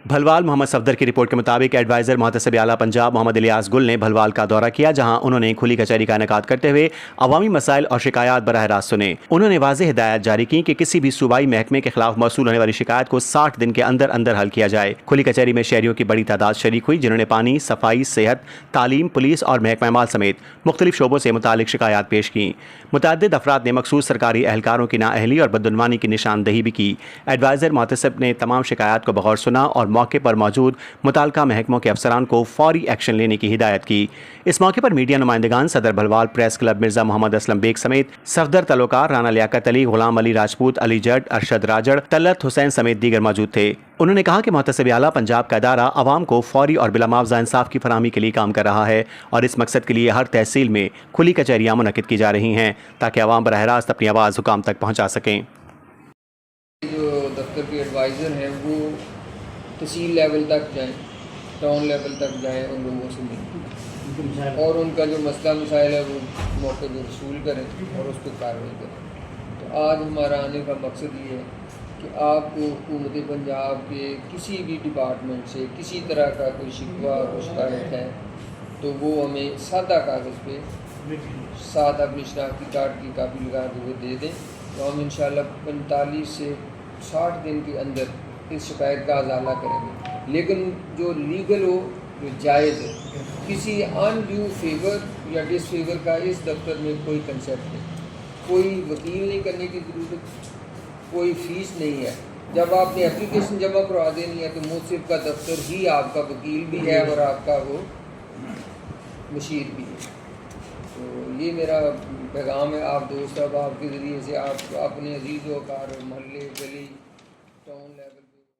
بھلوال محمد صفدر کی رپورٹ کے مطابق ایڈوائزر محتسب اعلیٰ پنجاب محمد الیاس گل نے بھلوال کا دورہ کیا، جہاں انہوں نے کھلی کچہری کا انعقاد کرتے ہوئے عوامی مسائل اور شکایات براہ راست سنے۔ انہوں نے واضح ہدایات جاری کی کہ کسی بھی صوبائی محکمے کے خلاف موصول ہونے والی شکایت کو 60 دن کے اندر اندر حل کیا جائے۔ کھلی کچہری میں شہریوں کی بڑی تعداد شریک ہوئی، جنہوں نے پانی، صفائی، صحت، تعلیم، پولیس اور محکمہ مال سمیت مختلف شعبوں سے متعلق شکایات پیش کیں۔ متعدد افراد نے مخصوص سرکاری اہلکاروں کی نااہلی اور بدعنوانی کی نشاندہی بھی کی۔ ایڈوائزر محتسب نے تمام شکایات کو بغور سنا اور موقع پر موجود متعلقہ محکموں کے افسران کو فوری ایکشن لینے کی ہدایت کی۔ اس موقع پر میڈیا نمائندگان، صدر Bhalwal press club Mirza Muhammad Aslam bag سمیت صفدر تعلقات رانا لیاقت علی، غلام علی راجپوت، علی جٹ، ارشد راجڑ، طلعت حسین سمیت دیگر موجود تھے۔ انہوں نے کہا کہ محتسب اعلیٰ پنجاب کا ادارہ عوام کو فوری اور بلا معاوضہ انصاف کی فراہمی کے لیے کام کر رہا ہے اور اس مقصد کے لیے ہر تحصیل میں کھلی کچہریاں منعقد کی جا رہی ہیں تاکہ عوام براہ راست اپنی آواز حکام تک پہنچا سکیں۔ جو دفتر کے ایڈوائزر ہیں وہ تحصیل لیول تک جائیں، ٹاؤن لیول تک جائیں، ان لوگوں سے ملیں اور ان کا جو مسئلہ مسائل ہے وہ موقع پہ وصول کریں اور اس پہ کارروائی کریں۔ تو آج ہمارا آنے کا مقصد یہ ہے کہ آپ کو حکومت پنجاب کے کسی بھی ڈپارٹمنٹ سے کسی طرح کا کوئی شکوہ کوئی شکایت ہے تو وہ ہمیں سادہ کاغذ پہ ساتھ اپنی شناختی کارڈ کی کاپی لگا کے وہ دے دیں، تو ہم انشاءاللہ 45 سے 60 دن کے اندر اس شکایت کا ازالہ کریں گے، لیکن جو لیگل ہو، جو جائز ہے۔ کسی ان ڈیو فیور یا ڈس فیور کا اس دفتر میں کوئی کنسیپٹ نہیں، کوئی وکیل نہیں کرنے کی ضرورت، کوئی فیس نہیں ہے۔ جب آپ نے اپلیکیشن جمع کروا دینی ہے تو منصف کا دفتر ہی آپ کا وکیل بھی ہے اور آپ کا وہ مشیر بھی ہے۔ تو یہ میرا پیغام ہے آپ دوست، اب آپ کے ذریعے سے آپ اپنے عزیز و اقارب، محلے، گلی، ٹاؤن لیول